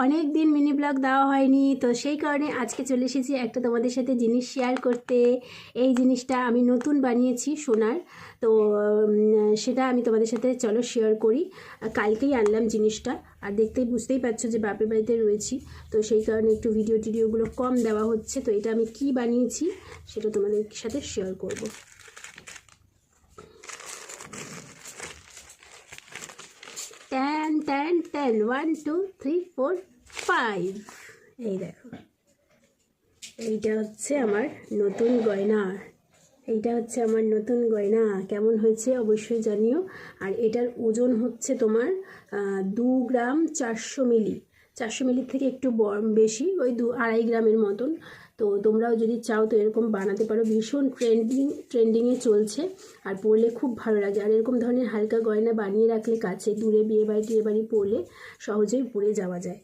অনেক দিন mini blog দেওয়া হয়নি, তো সেই কারণে আজকে চলে এসেছি একটা তোমাদের সাথে জিনিস শেয়ার করতে। এই জিনিসটা আমি নতুন বানিয়েছি সোনার, তো সেটা আমি তোমাদের সাথে চলো শেয়ার করি। কালকেই আনলাম জিনিসটা, আর দেখতেই বুঝতেই পারছো যে বাপের বাড়িতে রয়েছি, তো সেই কারণে একটু ভিডিওগুলো কম দেওয়া হচ্ছে। তো এটা আমি কি বানিয়েছি সেটা তোমাদের সাথে শেয়ার করব। Ten ten ten 1 2 3 4 5। এই দেখো, এইটা হচ্ছে আমার নতুন গয়না। কেমন হয়েছে অবশ্যই জানিও। আর এটার ওজন হচ্ছে তোমার 2 গ্রাম 400 মিলির থেকে একটু বেশি, ওই 2-2.5 গ্রামের মতন। তো তোমরাও যদি চাও তো এরকম বানাতে পারো, ভীষণ ট্রেন্ডিংয়ে চলছে, আর পরলে খুব ভালো লাগে। আর এরকম ধরনের হালকা গয়না বানিয়ে রাখলে কাছে দূরে বিয়ে বাড়ি পরলে সহজেই পরে যাওয়া যায়।